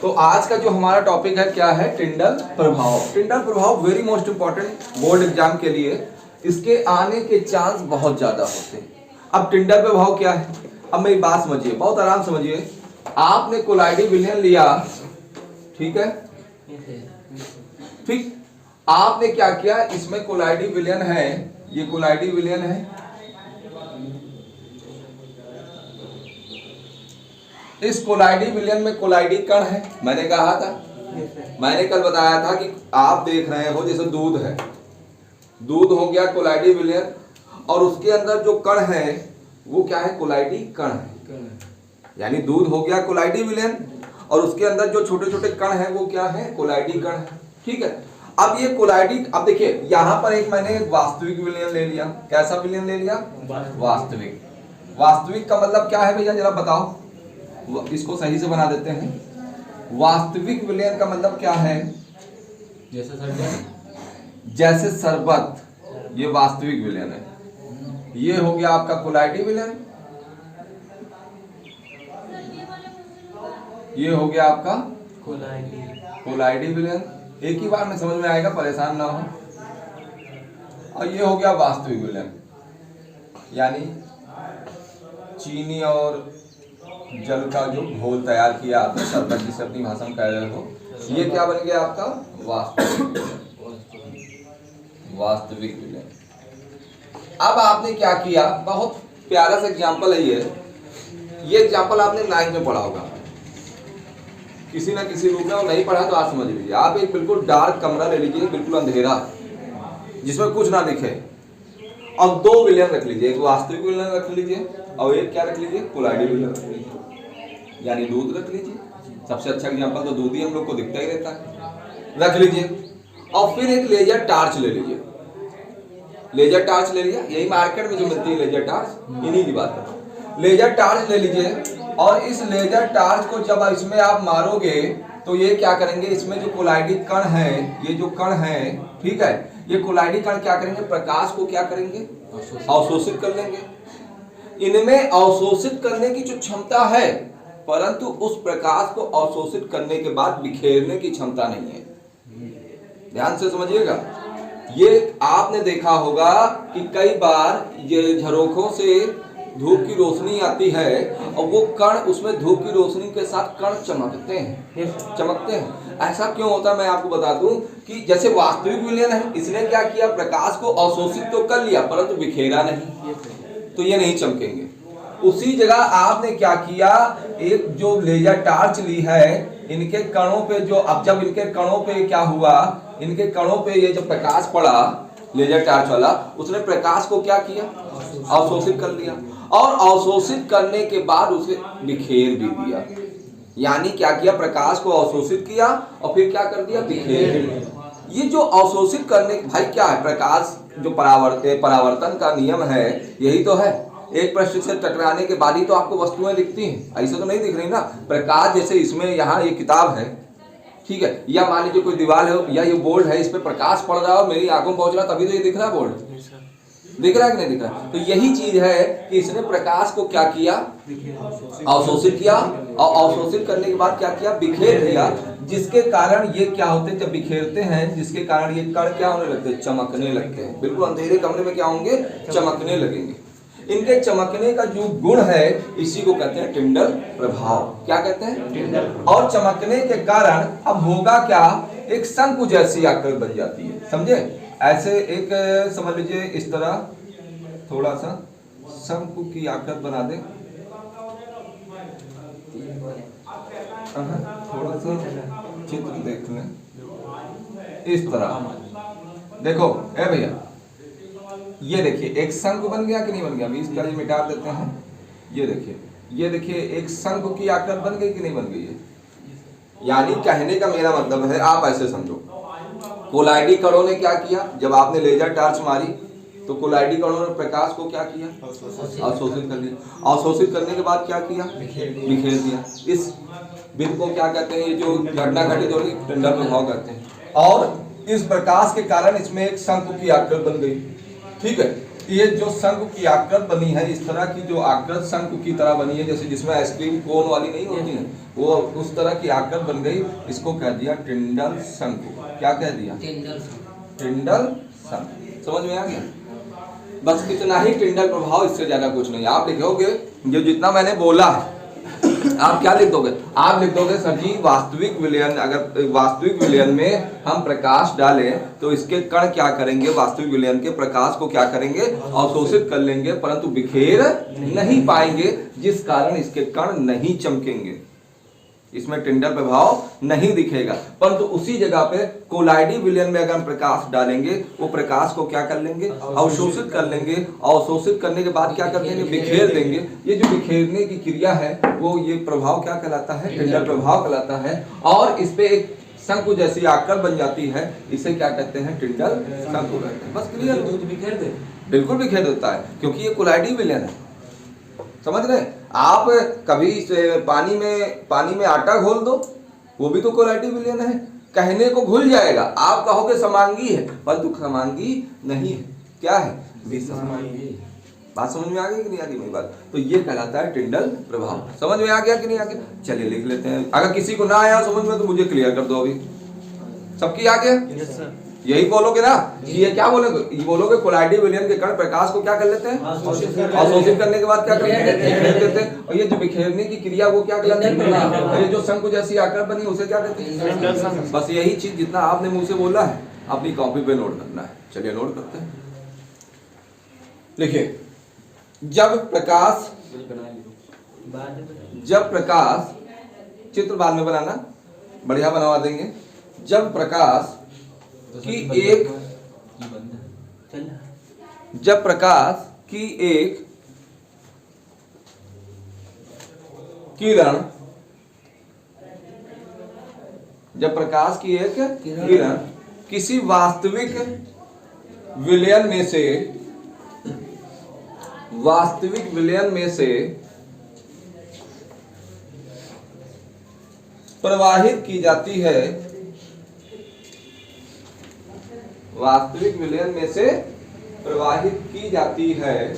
तो आज का जो हमारा टॉपिक है क्या है, टिंडल प्रभाव। टिंडल प्रभाव very most important board exam के लिए, इसके आने के चांस बहुत ज्यादा होते हैं। अब टिंडल प्रभाव क्या है, अब मेरी बात समझिए, बहुत आराम समझिए। आपने कोलाइडी विलयन लिया, ठीक है, ठीक, आपने क्या किया, इसमें कोलाइडी विलयन है, ये कोलाइडी विलयन है, इस कोलाइडी विलयन में कोलाइडी कण है। मैंने कहा था, मैंने कल बताया था कि आप देख रहे हो जैसे दूध है, दूध हो गया कोलाइडी विलयन, और उसके अंदर जो कण है वो क्या है, कोलाइडी कण है। यानी दूध हो गया कोलाइडी विलयन और उसके अंदर जो छोटे छोटे कण है वो क्या है, कोलाइडी कण है। ठीक है, अब ये कोलाइडी, अब देखिए यहां पर एक मैंने वास्तविक विलयन ले लिया। कैसा विलयन ले लिया, वास्तविक। वास्तविक का मतलब क्या है भैया, जरा बताओ, इसको सही से बना देते हैं। वास्तविक विलयन का मतलब क्या है, जैसे शरबत, जैसे शरबत, ये वास्तविक विलयन है। ये हो गया आपका कोलाइडी विलयन, ये हो गया आपका कोलाइडी विलयन। एक ही बार में समझ में आएगा, परेशान ना हो। और ये हो गया वास्तविक विलयन, यानी चीनी और जल का जो घोल तैयार किया आपने, शरबत जिसे अपनी भाषा में कह रहे हो, ये क्या बन गया आपका, वास्तविक विलयन। अब आपने क्या किया, बहुत प्यारा सा एग्जांपल है ये एग्जांपल आपने 9th में पढ़ा होगा किसी ना किसी रूप में, और नहीं पढ़ा तो आज समझ लीजिए। आप एक बिल्कुल डार्क कमरा ले लीजिए, बिल्कुल अंधेरा, जिसमें कुछ ना दिखे, और 2 विलयन रख लीजिए, एक वास्तविक विलयन रख लीजिए और एक क्या रख लीजिए, कोलाइडी विलयन रख लीजिए, यानी दूध रख लीजिए। सबसे अच्छा एग्जांपल तो दूध ही हम लोग को दिखता ही रहता है, रख लीजिए। और फिर एक लेजर टार्च ले लीजिए, लेजर टार्च ले लिया, यही मार्केट में जो मिलती है लेजर टार्च, इन्हीं की बात है। लेजर टार्च ले लीजिए, और इस लेजर टार्च को जब इसमें आप मारोगे तो ये क्या करेंगे, इसमें जो कोलाइडी कण है, ये जो कण है, ठीक है, ये कोलाइडी कण क्या करेंगे, प्रकाश को क्या करेंगे, अवशोषित कर लेंगे। इनमें अवशोषित करने की जो क्षमता है, परंतु उस प्रकाश को अवशोषित करने के बाद बिखेरने की क्षमता नहीं है। ध्यान से समझिएगा। ये आपने देखा होगा कि कई बार ये झरोखों से धूप की रोशनी आती है और वो कण, उसमें धूप की रोशनी के साथ कण चमकते हैं। ऐसा क्यों होता है, मैं आपको बता दूं कि जैसे वास्तविक विलयन है, इसने क्या किया, प्रकाश को अवशोषित तो कर लिया परंतु बिखेरा नहीं, तो ये नहीं चमकेंगे। उसी जगह आपने क्या किया, एक जो लेजर टार्च ली है, इनके कणों पे जो, अब जब इनके कणों पे क्या हुआ, इनके कणों पे ये जब प्रकाश पड़ा लेजर टार्च वाला, उसने प्रकाश को क्या किया, अवशोषित कर लिया, और अवशोषित करने के बाद उसे बिखेर भी दिया। यानी क्या किया, प्रकाश को अवशोषित किया और फिर क्या कर दिया, बिखेर दिया। ये जो अवशोषित करने, भाई क्या है, प्रकाश जो परावर्तन का नियम है, यही तो है। एक पृष्ठ से टकराने के बाद ही तो आपको वस्तुएं दिखती हैं, ऐसे तो नहीं दिख रही ना। प्रकाश जैसे इसमें, यहाँ ये किताब है, ठीक है, या मान लीजिए कोई दीवार है, या ये बोर्ड है, इस पे प्रकाश पड़ रहा है और मेरी आंखों में पहुंच रहा है, तभी तो ये दिख रहा है, बोर्ड दिख रहा है कि नहीं दिख रहा। तो यही चीज है कि इसने प्रकाश को क्या किया, अवशोषित किया, और अवशोषित करने के बाद क्या किया, बिखेर दिया, जिसके कारण ये क्या होते हैं, जब बिखेरते हैं, जिसके कारण ये कण क्या होने लगते हैं, चमकने लगते हैं। बिल्कुल अंधेरे कमरे में क्या होंगे, चमकने लगेंगे। इनके चमकने का जो गुण है, इसी को कहते हैं टिंडल प्रभाव। क्या कहते हैं, टिंडल। और चमकने के कारण अब होगा क्या, एक शंकु जैसी आकृति बन जाती है, समझे। ऐसे एक समझ लीजिए, इस तरह थोड़ा सा शंकु की आकृति बना दे, थोड़ा सा चित्र देख लें, इस तरह देखो। ए भैया, ये देखिए एक शंकु बन गया कि नहीं बन गया, अभी इसका मिटा देते हैं। ये देखिए एक शंकु की आकृति बन गई कि नहीं बन गई है। यानी कहने का मेरा मतलब है, आप ऐसे समझो, कोलाइडी कणों ने क्या किया, जब आपने लेजर टार्च मारी तो कोलाइडी कणों ने प्रकाश को क्या किया, अवशोषित कर लिया। अवशोषित करने के बाद क्या किया, बिखेर दिया। इस बिंदु को क्या कहते हैं, ये जो घटना घटित हो रही, टिंडल प्रभाव कहते हैं। और इस प्रकाश के कारण इसमें एक शंकु की आकृति बन गई, ठीक है। ये जो शंकु की आकृति बनी है, इस तरह की जो आकृति शंकु की तरह बनी है, जैसे जिसमें आइसक्रीम कोन वाली नहीं होती है, वो उस तरह की आकृति बन गई, इसको कह दिया टिंडल शंकु। क्या कह दिया? टिंडल शंकु। समझ में आ गया? बस इतना ही टिंडल प्रभाव, इससे ज्यादा कुछ नहीं। आप लिखोगे जो जितना मैंने बोला है, आप क्या लिख दोगे? आप लिख दोगे सर जी वास्तविक विलयन, अगर वास्तविक विलयन में हम प्रकाश डालें तो इसके कण क्या करेंगे? वास्तविक विलयन के प्रकाश को क्या करेंगे? अवशोषित कर लेंगे, परंतु बिखेर नहीं पाएंगे, जिस कारण इसके कण नहीं चमकेंगे, इसमें टिंडल प्रभाव नहीं दिखेगा। परंतु उसी जगह पे कोलाइडी विलयन में अगर हम प्रकाश डालेंगे, वो प्रकाश को क्या कर लेंगे? अवशोषित कर लेंगे। अवशोषित करने के बाद क्या कर देंगे? बिखेर देंगे। ये जो बिखेरने की क्रिया है, वो ये प्रभाव क्या कहलाता है? टिंडल प्रभाव कहलाता है। और इस पे एक शंकु जैसी आकृति बन जाती है, इसे क्या कहते हैं? टिंडल शंकु कहते हैं। बस क्लियर? दूध बिखेर दे, बिल्कुल बिखेर देता है, क्योंकि ये कोलाइडी विलयन है। समझ रहे? आप कभी पानी में आटा घोल दो, वो भी तो कोलाइडी विलयन है। कहने को घुल जाएगा, आप कहोगे समांगी है, परंतु समांगी नहीं है। क्या है? विसमांगी। बात समझ में आ गई कि नहीं आ गई मेरी बात? तो ये कहलाता है टिंडल प्रभाव। समझ में आ गया कि नहीं आ गया? चलिए लिख लेते हैं। अगर किसी को ना आया समझ में तो मुझे क्लियर कर दो। अभी सबकी आ गया? Yes sir. यही बोलोगे ना? ये क्या बोलोगे? ये बोलोगे कोलाइडी विलयन के कण प्रकाश को क्या कर लेते हैं? अवशोषित करने के बाद क्या करते हैं? बिखेर देते हैं। और ये जो बिखेरने की क्रिया वो क्या कहलाती है? और ये जो शंकु जैसी आकृति बनी उसे क्या कहते हैं? बस यही चीज जितना आपने मुंह से बोला है, अपनी कॉपी पे नोट करना है। चलिए नोट करते हैं। लिखिए, जब प्रकाश चित्र बाद में बनाना, बढ़िया बनवा देंगे। जब प्रकाश की एक किरण, जब प्रकाश की एक किरण किसी वास्तविक विलयन में से प्रवाहित की जाती है, वास्तविक विलयन में से प्रवाहित की जाती है,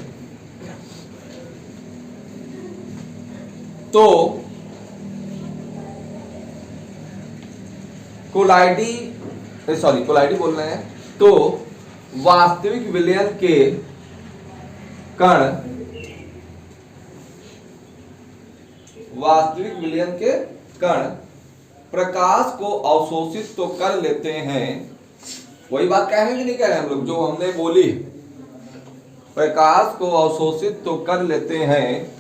तो कोलाइडी बोल रहे हैं, तो वास्तविक विलयन के कण प्रकाश को अवशोषित तो कर लेते हैं। वही बात कह रहे हैं कि नहीं कह रहे हैं हम लोग, जो हमने बोली? प्रकाश को अवशोषित तो कर लेते हैं,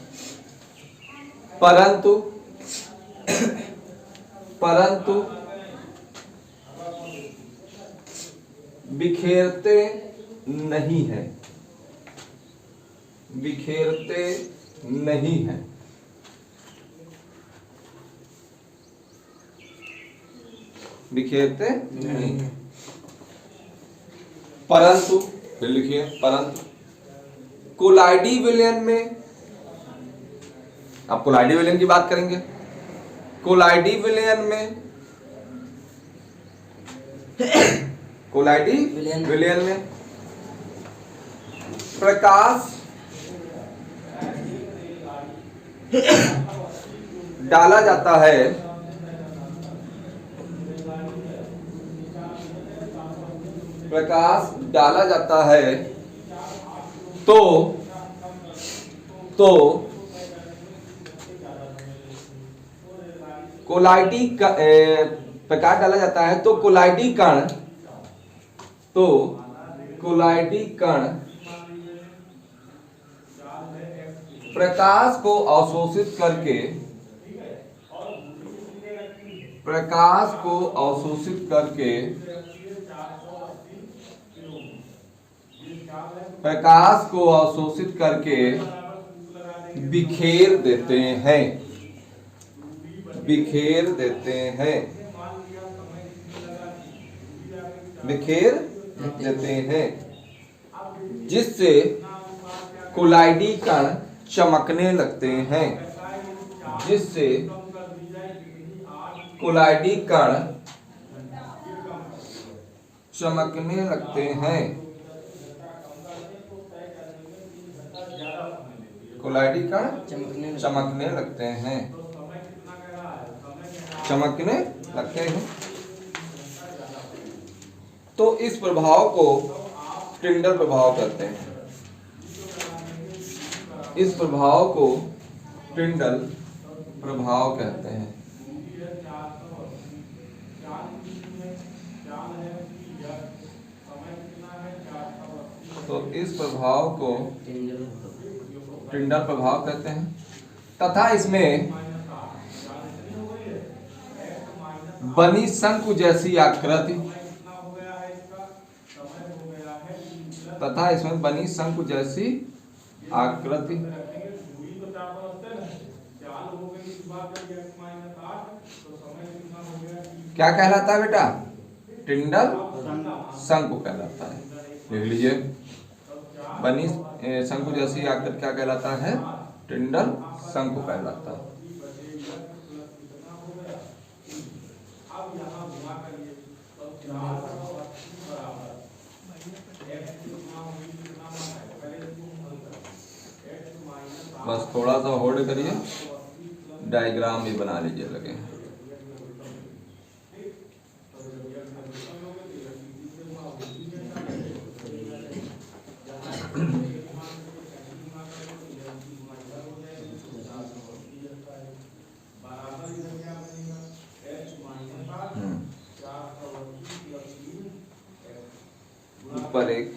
परंतु बिखेरते नहीं है। परंतु फिर लिखिए, परंतु कोलाइडी विलयन में, आप कोलाइडी विलयन की बात करेंगे। कोलाइडी विलयन में प्रकाश डाला जाता है, तो कोलाइडी प्रकाश डाला जाता है तो कोलाइडी कण प्रकाश को अवशोषित करके बिखेर देते हैं, जिससे कोलाइडी कण चमकने लगते हैं, कोलाइडी कण चमकने लगते हैं, चमकने लगते हैं। तो इस प्रभाव को टिंडल प्रभाव कहते हैं। इस प्रभाव को टिंडल प्रभाव कहते हैं। तो इस प्रभाव को टिंडल प्रभाव कहते हैं तथा इसमें बनी शंकु जैसी आकृति आकृति क्या कहलाता है बेटा? टिंडल शंकु कहलाता है। लिख लीजिए, बनी शंकु जैसी आकृति क्या कहलाता है? टिंडल शंकु कहलाता है। बस थोड़ा सा होल्ड करिए, डायग्राम भी बना लीजिए लगे। ऊपर एक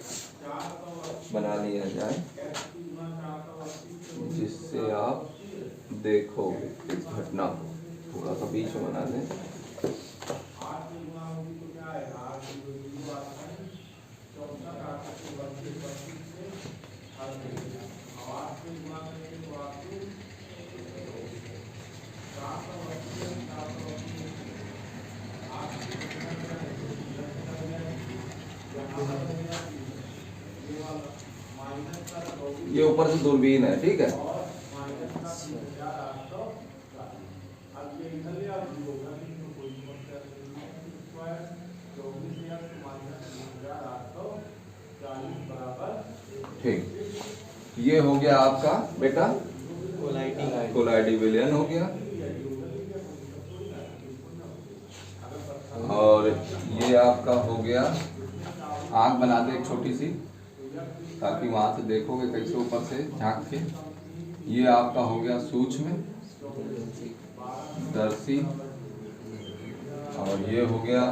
बना लिया जाए जिससे आप देखोगे इस घटना को। थोड़ा सा बीच में बना दें। ये ऊपर से दूरबीन है, ठीक है। ठीक, ये हो गया आपका बेटा कोलाइडी विलयन हो गया। और ये आपका हो गया, आंख बना दे एक छोटी सी ताकि वहां से देखोगे कैसे ऊपर से झांक के। ये आपका हो गया सूक्ष्म दर्शी और ये हो गया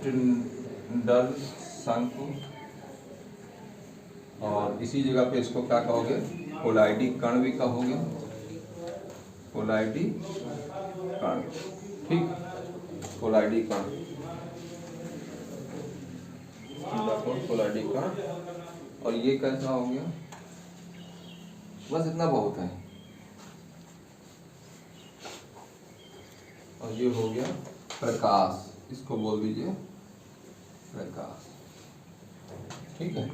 टिंडल शंकु। और इसी जगह पे इसको क्या कहोगे? कोलाइडी कण भी कहोगे, कोलाइडी कण, ठीक, कोलाइडी कण, कोलाइडी कण। और ये कैसा हो गया? बस इतना बहुत है। और ये हो गया प्रकाश, इसको बोल दीजिए प्रकाश, ठीक है।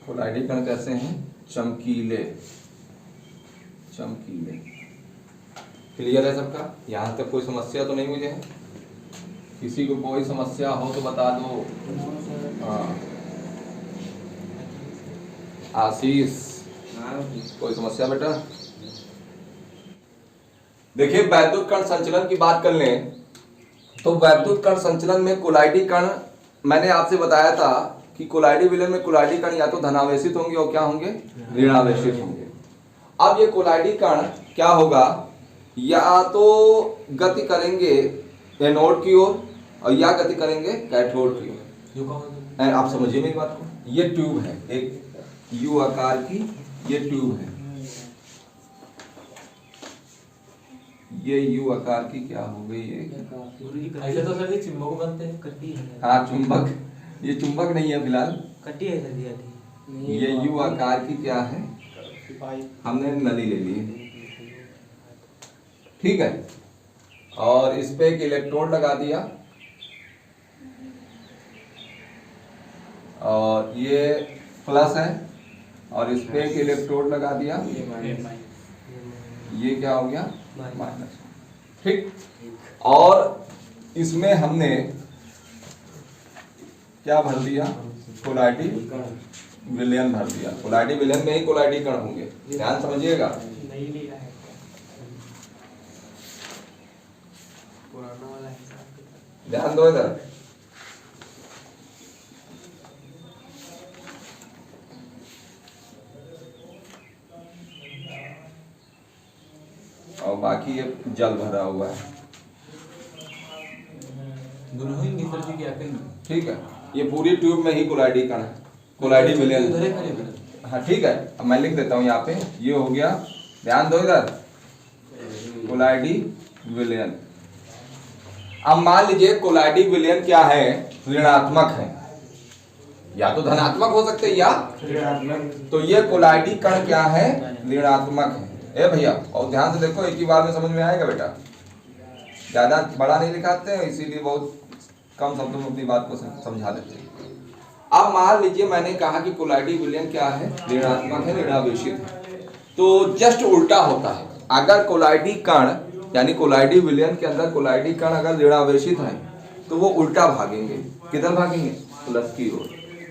कोलाइडी कण कैसे हैं? चमकीले, चमकीले। क्लियर है सबका? यहाँ तक कोई समस्या तो नहीं मुझे है? किसी को कोई समस्या हो तो बता दो। हाँ, आशीष, कोई समस्या बेटा? देखिए, वैद्युत कण संचलन की बात कर लें तो वैद्युत कण संचलन में कोलाइडी कण, मैंने आपसे बताया था कि कोलाइडी विलयन में कोलाइडी कण या तो धनावेशित होंगे और क्या होंगे? ऋणावेशित होंगे। अब ये कोलाइडी कण क्या होगा? या तो गति करेंगे एनोड की ओर और या गति करेंगे कैथोड की ओर। आप समझिए मेरी बात को। ये ट्यूब है, एक यू आकार की ये ट्यूब है, ये यू आकार की क्या हो गई? ऐसे तो सर ये चुंबक बनते हैं। हाँ, चुंबक। ये चुंबक नहीं है फिलहाल, कटी है सर ये यू आकार की क्या है? हमने नली ले ली, ठीक है। और इस पे एक इलेक्ट्रोड लगा दिया और ये प्लस है और इस पे एक इलेक्ट्रोड लगा दिया, ये क्या हो गया? माइनस, ठीक। और इसमें हमने क्या भर दिया? कोलाइडी विलयन भर दिया, कोलाइडी विलयन में ही कोलाइडी कण होंगे, ध्यान समझिएगा। नहीं ले रहा है पुराना वाला हिसाब किताब। ध्यान दो इधर। और बाकी ये जल भरा हुआ है, दोनों ही सर जी क्या करेंगे? ठीक है। ये पूरी ट्यूब में ही कोलाइडी कण है, कोलाइडी विलयन। उधर ही खड़े बने। हाँ ठीक है, अब मैं लिख देता हूँ यहाँ पे, ये हो गया, ध्यान दो इधर, कोलाइडी विलयन। अब मान लीजिए कोलाइडी विलयन क्या है, ऋणात्मक है, या तो धनात्मक हो सकते हैं या, तो ये कोलाइडी कण क्या है, ऋणात्मक है। ए भैया और ध्यान से देखो, एक ही बार में समझ में आएगा बेटा, ज्यादा बड़ा नहीं लिखाते हैं, इसीलिए बहुत कम शब्दों में अपनी बात को समझा देते हैं। अब मान लीजिए मैंने कहा कि कोलाइडी विलयन क्या है, ऋणात्मक है, ऋणावेशित है, तो जस्ट उल्टा होता है। अगर कोलाइडी कण यानी कोलाइडी विलयन के अंदर कोलाइडी कण अगर ऋणावेशित है तो वो उल्टा भागेंगे, किधर भागेंगे, प्लस की ओर।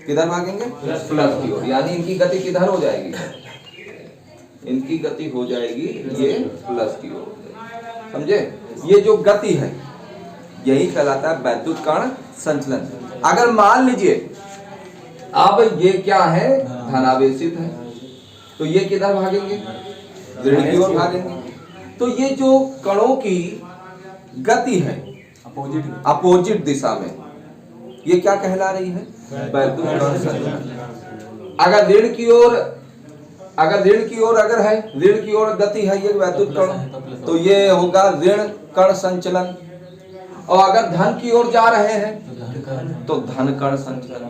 किधर भागेंगे, प्लस की ओर, यानी इनकी गति किधर हो जाएगी, इनकी गति हो जाएगी ये प्लस की ओर, समझे। ये जो गति है यही कहलाता है वैद्युत कण संचलन। अगर मान लीजिए अब ये क्या है, धनावेशित है, तो ये किधर भागेंगे, ऋण की ओर भागेंगे। तो ये जो कणों की गति है अपोजिट दिशा में, ये क्या कहला रही है, वैद्युत कण संचलन। अगर ऋण की ओर अगर है, ऋण की ओर गति है ये वैद्युत कण, तो ये होगा ऋण कण संचलन। और अगर धन की ओर जा रहे हैं तो धन कण संचलन।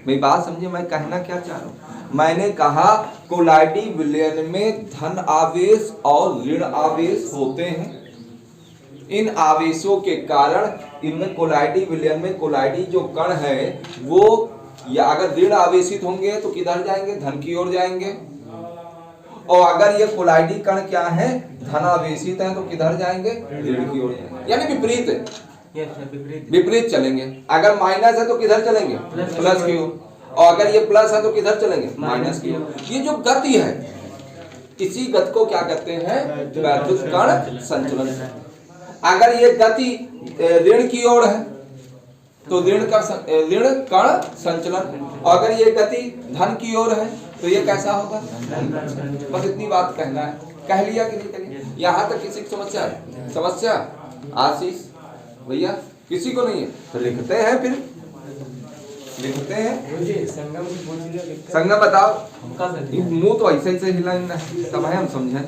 मेरी बात समझिए, मैं कहना क्या चाह रहा हूं, मैंने कहा कोलाइडी विलयन में धन आवेश और ऋण आवेश होते हैं। इन आवेशों के कारण इनमें कोलाइडी विलयन में कोलाइडी जो कण है वो, या अगर ऋण आवेशित होंगे तो किधर जाएंगे, धन की ओर जाएंगे। और अगर ये कोलाइडी कण क्या है, धनावेशित है, तो किधर जाएंगे, ऋण की ओर जाएंगे, यानी विपरीत है, विपरीत चलेंगे। अगर माइनस है तो किधर चलेंगे, प्लस की ओर। और अगर ये प्लस है तो किधर चलेंगे, माइनस की ओर। ये जो गति है, इसी गति को क्या कहते हैं, वैद्युत कण संचलन। अगर ये गति ऋण की ओर है तो ऋण कण संचलन, और अगर ये गति धन की ओर है तो ये कैसा होगा, बस इतनी बात कहना है। कह लिया कि नहीं करिए, यहाँ तक किसी की समस्या आशीष भैया किसी को नहीं है तो लिखते हैं, फिर लिखते हैं। संगम बताओ, मुंह तो ऐसे ऐसे हिलाए ना, तब है हम समझे,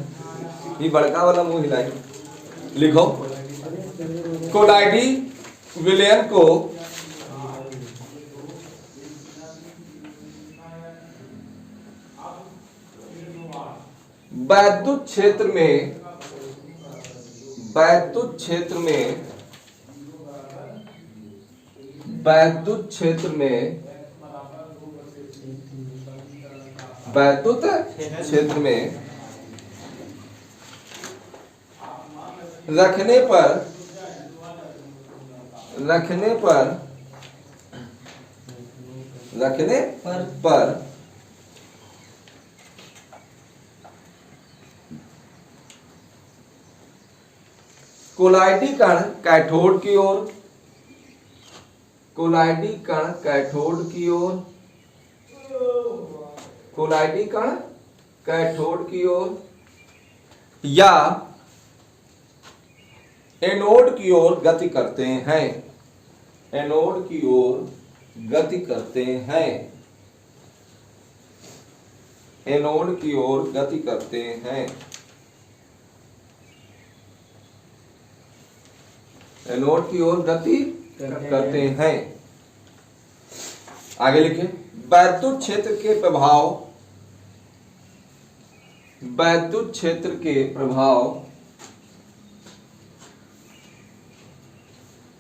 ये बड़का वाला मुंह हिलाए। लिखो, कोलाइडी विलयन को वैद्युत क्षेत्र में वैद्युत क्षेत्र में रखने पर कोलाइडी कण कैथोड की ओर, कोलाइडी कण कैथोड की ओर, कोलाइडी कण कैथोड की ओर या एनोड की ओर गति करते हैं, एनोड की ओर गति करते हैं, एनोड की ओर गति करते हैं, एनोड की ओर गति करते हैं। आगे लिखिए, वैद्युत क्षेत्र के प्रभाव, वैद्युत क्षेत्र के प्रभाव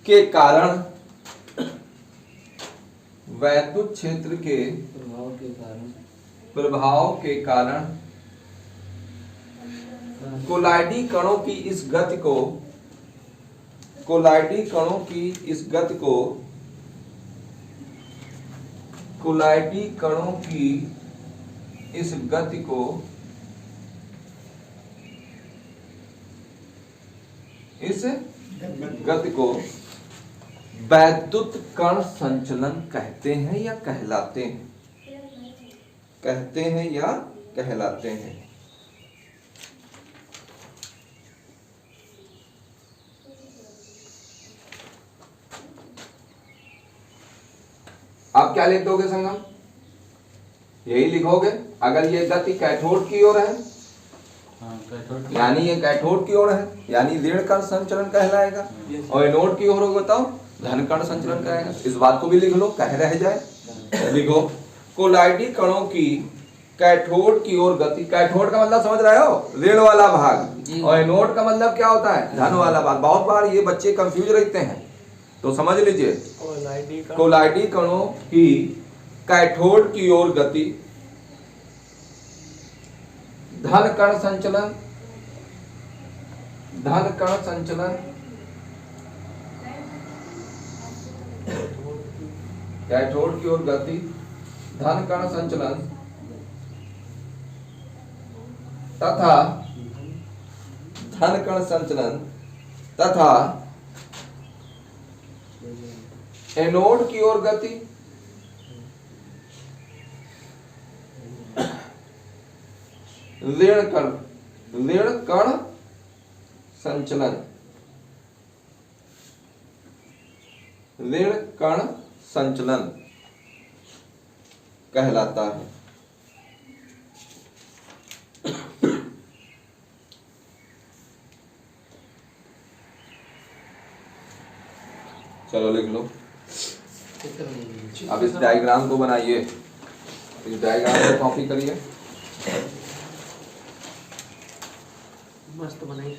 के कारण, वैद्युत क्षेत्र के प्रभाव के कारण कोलाइडी कणों की इस गति को, कोलाइडी कणों की इस गति को कोलाइडी कणों की इस गति को वैद्युत कण संचलन कहते हैं या कहलाते हैं? कहते हैं या कहलाते हैं? आप क्या लिख दोगे संगम? यही लिखोगे। अगर ये गति कैथोड की ओर है यानी ये कैथोड की ओर है, यानी ऋण कण संचलन कहलाएगा। और एनोड की ओर होगा बताओ धन कण संचलन कहलाएगा। इस बात को भी लिख लो, कह रह जाए। लिखो कोलाइडी कणों की कैथोड की ओर गति। कैथोड का मतलब समझ रहे हो? ऋण वाला भाग। और एनोड का मतलब क्या होता है? धन वाला भाग। बहुत बार ये बच्चे कंफ्यूज रहते हैं, तो समझ लीजिए। कोलाइडी कणों की कैथोड की ओर गति धन कण संचलन, धन कण संचलन, कैथोड की ओर गति धन कण संचलन तथा धन कण संचलन तथा एनोड की ओर गति ऋण कण संचलन, ऋण कण संचलन कहलाता है। चलो लिख लो। अब इस डायग्राम को बनाइए। इस डायग्राम को कॉपी करिए। मस्त बनाई।